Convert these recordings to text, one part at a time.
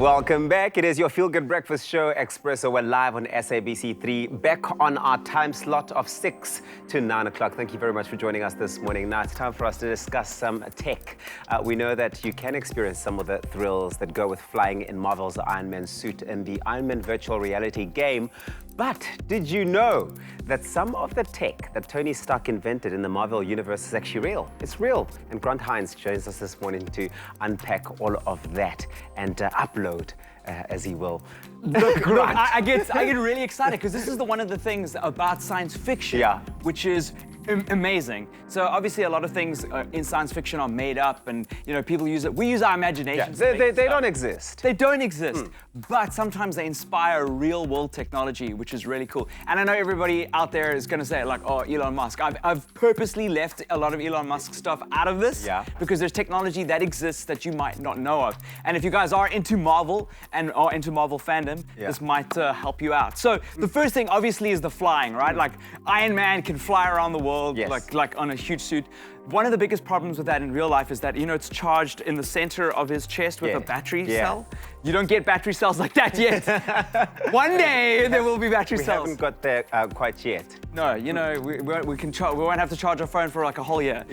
Welcome back. It is your feel-good breakfast show, Expresso. We're live on SABC3, back on our time slot of 6 to 9 o'clock. Thank you very much for joining us this morning. Now it's time for us to discuss some tech. We know that you can experience some of the thrills that go with flying in Marvel's Iron Man suit in the Iron Man virtual reality game. But did you know that some of the tech that Tony Stark invented in the Marvel universe is actually real? It's real. And Grant Hines joins us this morning to unpack all of that and upload, as he will. Look, I get really excited because this is one of the things about science fiction, which is amazing. So obviously a lot of things in science fiction are made up, and people use it. We use our imagination. They don't exist. They don't exist, but sometimes they inspire real-world technology, which is really cool. And I know everybody out there is going to say like, "Oh, Elon Musk." I've purposely left a lot of Elon Musk stuff out of this because there's technology that exists that you might not know of. And if you guys are into Marvel and are into Marvel fandom, this might help you out. So the first thing obviously is the flying, right? Like Iron Man can fly around the world. Like on a huge suit. One of the biggest problems with that in real life is that, it's charged in the center of his chest with a battery cell. You don't get battery cells like that yet. One day there will be battery cells. We haven't got there quite yet. No, we won't have to charge our phone for like a whole year.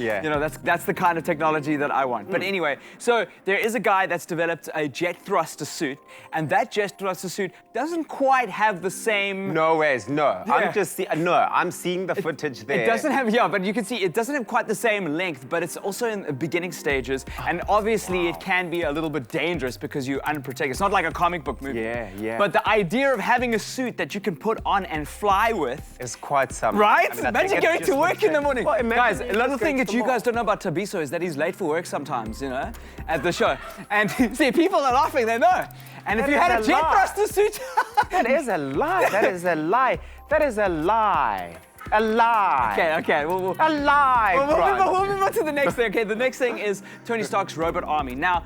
That's the kind of technology that I want. But anyway, so there is a guy that's developed a jet thruster suit, and that jet thruster suit doesn't quite have the same. No ways, no. I'm seeing the footage there. It doesn't have, but you can see it doesn't have quite the same length, but it's also in the beginning stages, and obviously it can be a little bit dangerous because you're unprotected. It's not like a comic book movie. But the idea of having a suit that you can put on and fly with is quite something. Right? Imagine going to work in the morning. Well, guys, another thing that you guys don't know about Tabiso is that he's late for work sometimes, at the show. And see, people are laughing, they know. And if you had a jet thruster suit... That is a lie. That is a lie. That is a lie. A lie. Okay. A lie, we'll move on to the next thing. Okay, the next thing is Tony Stark's robot army. Now,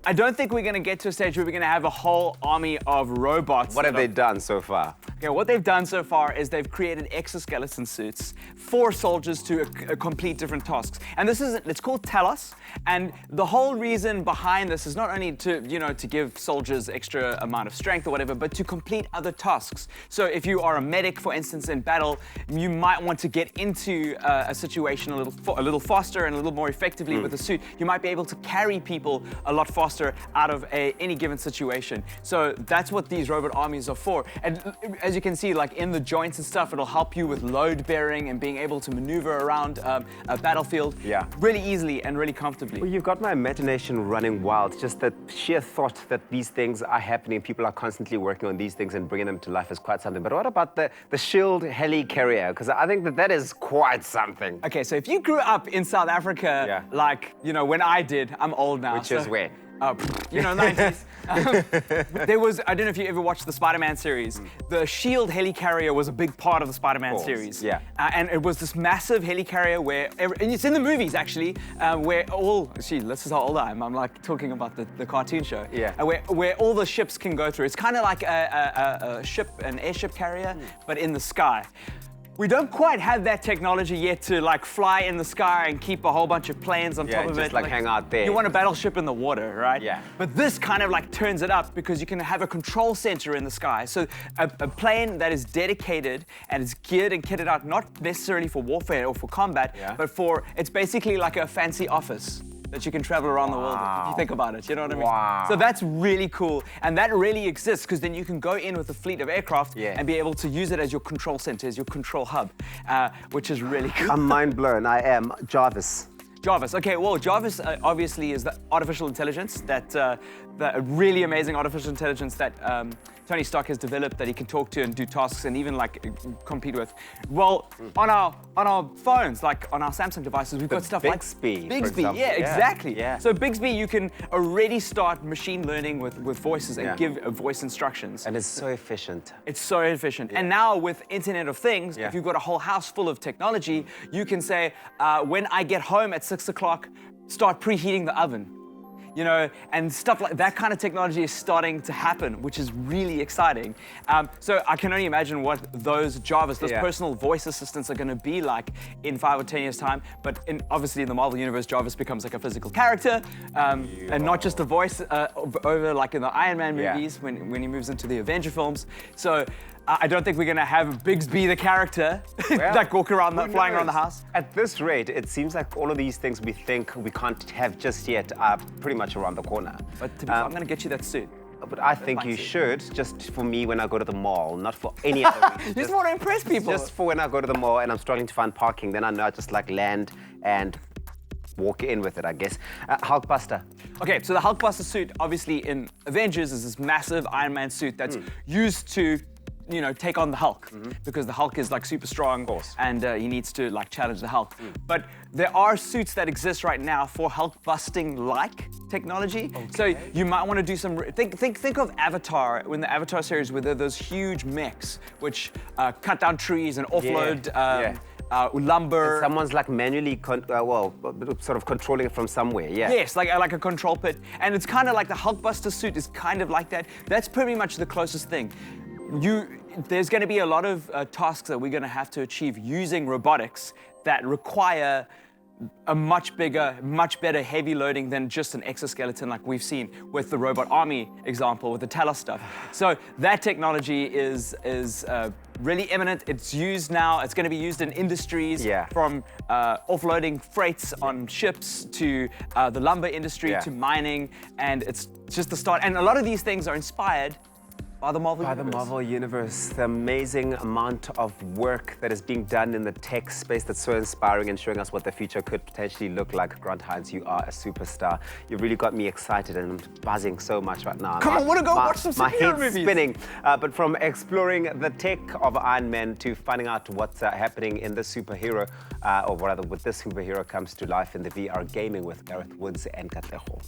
I don't think we're going to get to a stage where we're going to have a whole army of robots. What have they done so far? Okay, what they've done so far is they've created exoskeleton suits for soldiers to complete different tasks. And it's called Talos. And the whole reason behind this is not only to, to give soldiers extra amount of strength or whatever, but to complete other tasks. So if you are a medic, for instance, in battle, you might want to get into a situation a little faster and a little more effectively with a suit. You might be able to carry people a lot faster out of any given situation. So that's what these robot armies are for. And as you can see, like in the joints and stuff, it'll help you with load bearing and being able to maneuver around a battlefield really easily and really comfortably. Well, you've got my imagination running wild. Just the sheer thought that these things are happening, people are constantly working on these things and bringing them to life is quite something. But what about the Shield Helicarrier? Because I think that is quite something. Okay, so if you grew up in South Africa, like, when I did, I'm old now. Which is where? 90s. There was, I don't know if you ever watched the Spider-Man series. The Shield Helicarrier was a big part of the Spider-Man series. And it was this massive helicarrier and it's in the movies actually, where this is how old I am. I'm like talking about the cartoon show. Where all the ships can go through. It's kind of like an airship carrier, but in the sky. We don't quite have that technology yet to like fly in the sky and keep a whole bunch of planes on top of it. Just like hang out there. You want a battleship in the water, right? But this kind of like turns it up because you can have a control center in the sky. So a plane that is dedicated and is geared and kitted out, not necessarily for warfare or for combat, but it's basically like a fancy office that you can travel around the world with, if you think about it, you know what I mean? So that's really cool, and that really exists because then you can go in with a fleet of aircraft and be able to use it as your control center, as your control hub, which is really cool. I'm mind blown. I am. Jarvis. Okay, well, Jarvis obviously is the artificial intelligence the really amazing artificial intelligence that Tony Stark has developed that he can talk to and do tasks and even like compete with. Well, on our phones, like on our Samsung devices, we've got stuff like Bixby. Yeah, exactly. So Bixby, you can already start machine learning with voices and give voice instructions. And it's so efficient. It's so efficient. And now with Internet of Things, if you've got a whole house full of technology, you can say, when I get home at 6 o'clock, start preheating the oven. you know, and stuff like that kind of technology is starting to happen, which is really exciting. So I can only imagine what those Jarvis, those personal voice assistants are going to be like in 5 or 10 years' time. But obviously in the Marvel Universe, Jarvis becomes like a physical character, and not just a voice over like in the Iron Man movies when he moves into the Avenger films. So I don't think we're going to have Biggs be the character that walk around, flying around the house. At this rate, it seems like all of these things we think we can't have just yet are pretty much around the corner. But to be fair, I'm going to get you that suit. But I think you should, just for me when I go to the mall, not for any other reason. You just want to impress people. Just for when I go to the mall and I'm struggling to find parking, then I know I just like land and walk in with it, I guess. Hulkbuster. Okay, so the Hulkbuster suit, obviously in Avengers, is this massive Iron Man suit that's used to, you know, take on the Hulk, because the Hulk is like super strong, and he needs to like challenge the Hulk. But there are suits that exist right now for Hulk busting like technology. So you might want to do some think of Avatar, when the Avatar series, where there are those huge mechs which cut down trees and offload lumber. And someone's like manually, sort of controlling it from somewhere, Yes, like a control pit. And it's kind of like the Hulkbuster suit is kind of like that. That's pretty much the closest thing. There's going to be a lot of tasks that we're going to have to achieve using robotics that require a much bigger, much better heavy loading than just an exoskeleton like we've seen with the Robot Army example, with the Talos stuff. So that technology is really imminent. It's used now. It's going to be used in industries, from offloading freights on ships to the lumber industry to mining, and it's just the start. And a lot of these things are inspired by the Marvel Universe. The Marvel Universe, the amazing amount of work that is being done in the tech space that's so inspiring and showing us what the future could potentially look like. Grant Hines, you are a superstar. You've really got me excited and I'm buzzing so much right now. Come on, I want to go watch some superhero movies. My head's spinning. But from exploring the tech of Iron Man to finding out what's happening in the superhero, or rather with this superhero comes to life in the VR gaming with Gareth Woods and Katlego.